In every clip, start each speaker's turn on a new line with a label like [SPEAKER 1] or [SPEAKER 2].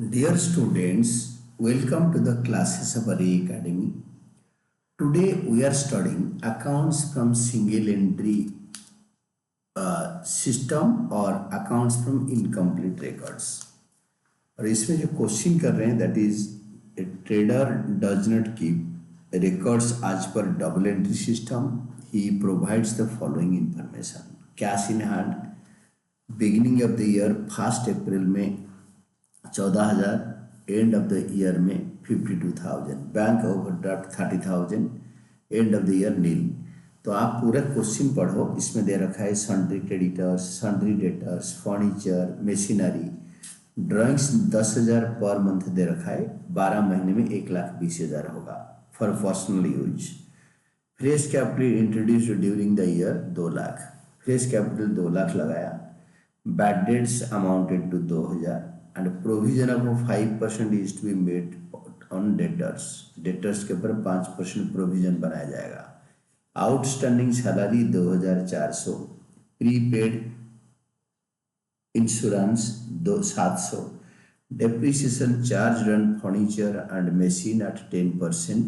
[SPEAKER 1] Dear students, welcome to the classes of Array Academy. Today we are studying accounts from single entry system or accounts from incomplete records. और इसमें जो question कर रहे हैं that is a trader does not keep records as per double entry system. He provides the following information. Cash in hand, beginning of the year 1st April में 14,000, and of the year में 52,000, bank overdraft 30,000, end of the year nil. तो आप पूरा question पढ़ो, इसमें दे रखा है sundry creditors, sundry debtors, furniture, machinery, drawings 10,000 per month दे रखा है, 12 महीने में 1,20,000 होगा for personal use. Fresh capital introduce during the year 2 lakh, fresh capital 2 lakh लगाया। Bad debts amounted to 2,000 and provision of 5% is to be made on debtors. Debtors के ऊपर 5% provision बनाया जाएगा। Outstanding salary 2,400, prepaid insurance 700, depreciation charge on furniture and machine eight 10%।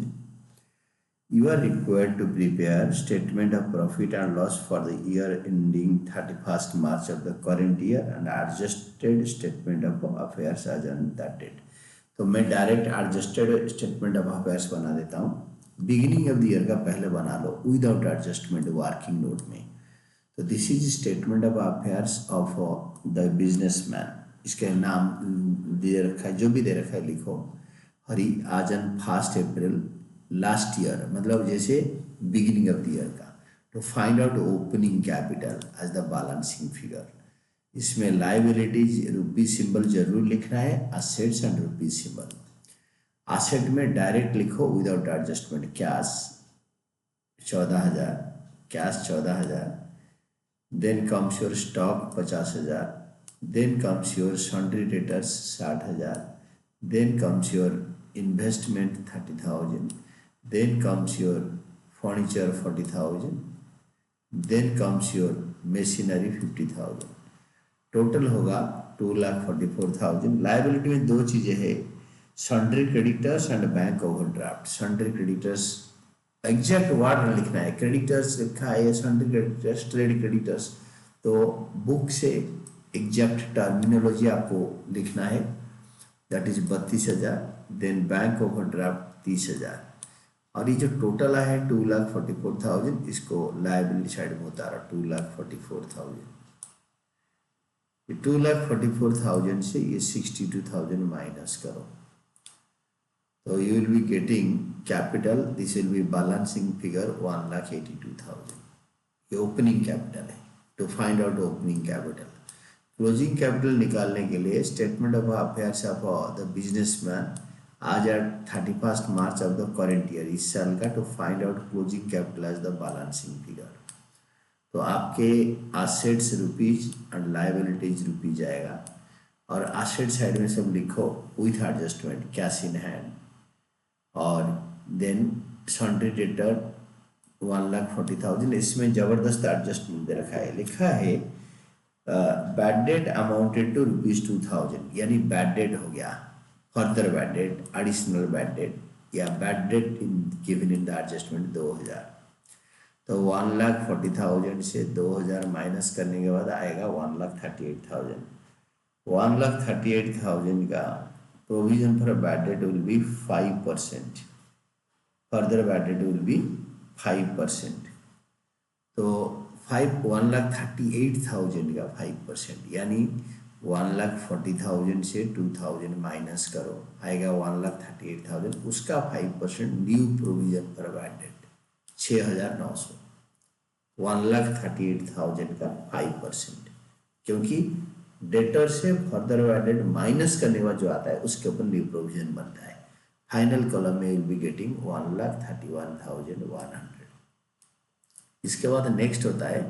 [SPEAKER 1] You are required to prepare statement of profit and loss for the year ending 31st March of the current year and adjusted statement of affairs as on that date. तो मैं direct adjusted statement of affairs बना देता हूँ। Beginning of the year का पहले बना लो without adjustment working note में। तो this is statement of affairs of the businessman. इसके नाम दे रखा है, जो भी दे रखा है लिखो। हरी आज on 1st April last year, मतलब जैसे बिगिनिंग ऑफ द ईयर का। तो find out opening capital as the balancing figure. इसमें लाइबिलिटीज रुपी सिंबल जरूर लिखना है, assets and rupee symbol. Asset में डायरेक्ट लिखो without adjustment. Cash 14,000, cash 14,000, then comes your stock 50,000, then comes your sundry debtors 60,000, then comes your investment 30,000, then comes your furniture 40,000, then comes your machinery 50,000। Total होगा 2,44,000। Liability में दो चीज़ें हैं, sundry creditors and bank overdraft. Sundry creditors exact word लिखना है, creditors लिखा है, sundry creditors, trade creditors. तो बुक से एग्जैक्ट टर्मिनोलॉजी आपको लिखना है, that is 32,000, then bank overdraft 30,000। और ये जो टोटल है 2,44,000, इसको लाइबिलिटी साइड में उतारा 2,44,000। ये 2,44,000 से ये 62,000 माइनस करो, तो you will be getting capital, this will be balancing figure 1,82,000। ये ओपनिंग कैपिटल है। To find out opening capital, closing capital निकालने के लिए statement of affairs of the businessman as at 31st March of the current year, इस साल का। To find out closing capital as the balancing figure. तो आपके assets rupees and liabilities rupees आएगा, और असेट साइड में सब लिखो with adjustment, cash in hand, और देन सन्ड्री डेटर 1,40,000। इसमें जबरदस्त एडजस्टमेंट दे रखा है, लिखा है बैड डेट अमाउंटेड टू ₹2,000, यानी बैड डेट हो गया, further bad debt, additional bad debt, या bad debt given in the adjustment 2,000। तो 1,40,000 से 2,000 माइनस करने के बाद आएगा 1,38,000। 1,38,000 का provision for bad debt will be 5%, further bad date will be 5%। तो 1,38,000 का 5%, यानी 1,40,000 से 2,000 माइनस करो, आएगा 1,38,000। उसका 5% new provision for bad debt 6,900। 1,38,000 का 5%, क्योंकि डेटर से फर्दर बैड डेट माइनस करने के बाद जो आता है उसके ऊपर न्यू प्रोविजन बनता है। फाइनल कॉलम में विल बी गेटिंग 1,31,100। इसके बाद नेक्स्ट होता है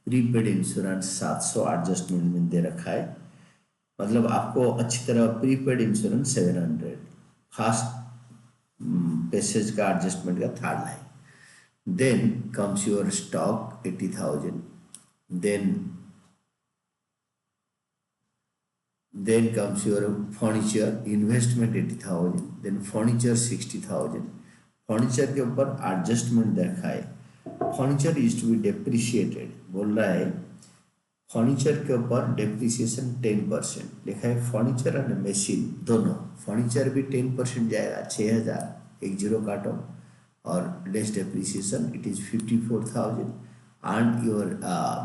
[SPEAKER 1] प्रीपेड इंश्योरेंस 700, एडजस्टमेंट में दे रखा है, मतलब आपको अच्छी तरह प्रीपेड इंश्योरेंस 700, फास्ट पैसेज का एडजस्टमेंट का third line. Then comes your stock 80,000, then Then comes your furniture, investment 80,000, then furniture 60,000. Furniture के ऊपर एडजस्टमेंट देखा है, furniture is to be depreciated, बोल रहा है फर्नीचर के ऊपर डेप्रिसिएशन 10% लिखा है। फर्नीचर एंड मशीन दोनों, फर्नीचर भी 10% जाएगा, 6,000 एक जीरो काटो और less depreciation it is 54,000 and your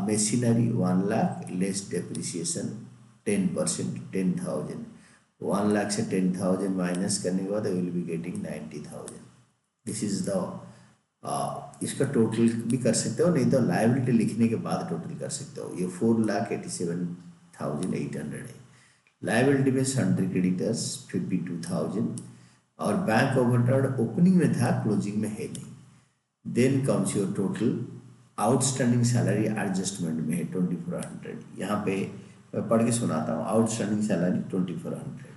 [SPEAKER 1] machinery 1 lakh less depreciation 10% 10,000, 1 lakh से 10,000 माइनस करने के बाद will be getting 90,000। This is the इसका टोटल भी कर सकते हो, नहीं तो लायबिलिटी लिखने के बाद टोटल कर सकते हो। ये 4,87,800 है। लायबिलिटी में सन्ड्री क्रेडिटर्स 52,000 और बैंक ओवरड्राफ्ट ओपनिंग में था, क्लोजिंग में है नहीं। Then comes your total outstanding salary adjustment में है 2,400। यहाँ पे मैं पढ़ के सुनाता हूँ, आउटस्टैंडिंग सैलरी 2,400।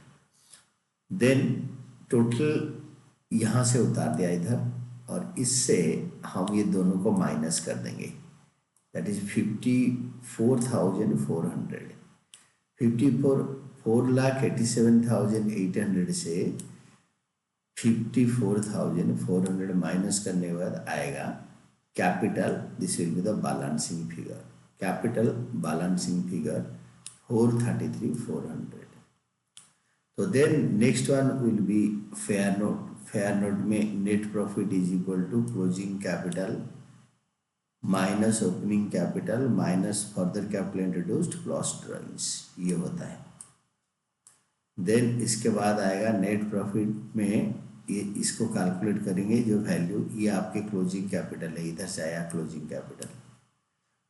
[SPEAKER 1] देन टोटल यहाँ से उतार दिया इधर और इससे हम ये दोनों को माइनस कर देंगे, दैट इज 54,400। 4,87,800 से 54,400 माइनस करने के बाद आएगा capital, this will be the balancing figure, capital balancing figure 433,400। तो then next one will be fair note. Fair note में net profit is equal to closing capital minus opening capital minus further capital introduced plus drawings, ये होता है। Then इसके बाद आएगा net profit में, ये इसको कैलकुलेट करेंगे जो वैल्यू, ये आपके क्लोजिंग कैपिटल है, इधर से आया क्लोजिंग कैपिटल।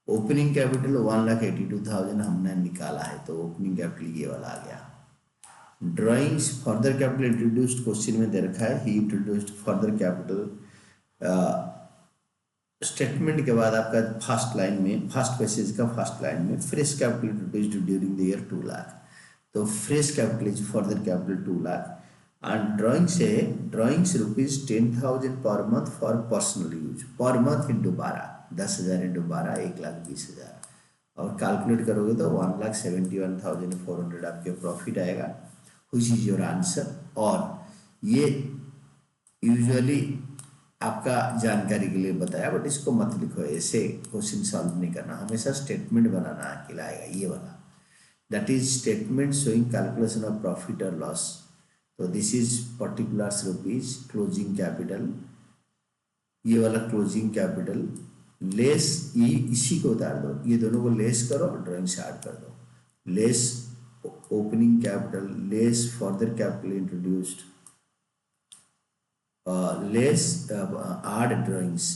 [SPEAKER 1] ओपनिंग कैपिटल 1,82,000 हमने निकाला है, तो ओपनिंग कैपिटल ये वाला आ गया। Drawings further capital introduced question में दे रखा है, ही इंट्रोड्यूस्ड फर्दर कैपिटल। स्टेटमेंट के बाद आपका फर्स्ट लाइन में, फर्स्ट पैसेज का फर्स्ट लाइन में fresh capital introduced during the year 2 lakh, तो fresh capital is further capital 2 lakh. And drawings है, drawings rupees 10,000 per month for personal use, per month into 12, 10,000 into 12 1,20,000, और calculate करोगे तो 1,71,400 आपके profit आएगा, which is your आंसर। और ये यूजुअली आपका जानकारी के लिए बताया, बट इसको मत लिखो, ऐसे क्वेश्चन सॉल्व नहीं करना, हमेशा स्टेटमेंट बनाना अकेला आएगा, ये वाला, that is statement showing calculation of profit और लॉस। तो this is particulars rupees closing capital, ये वाला क्लोजिंग कैपिटल लेस, ये इसी को उतार दो, ये दोनों को लेस करो और ड्राइंग से ऐड कर दो, less opening capital less further capital introduced less add drawings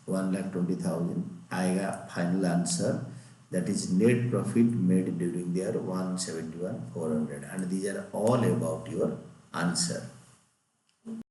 [SPEAKER 1] 1,20,000 आएगा final answer, that is net profit made during the year 171,400, and these are all about your answer।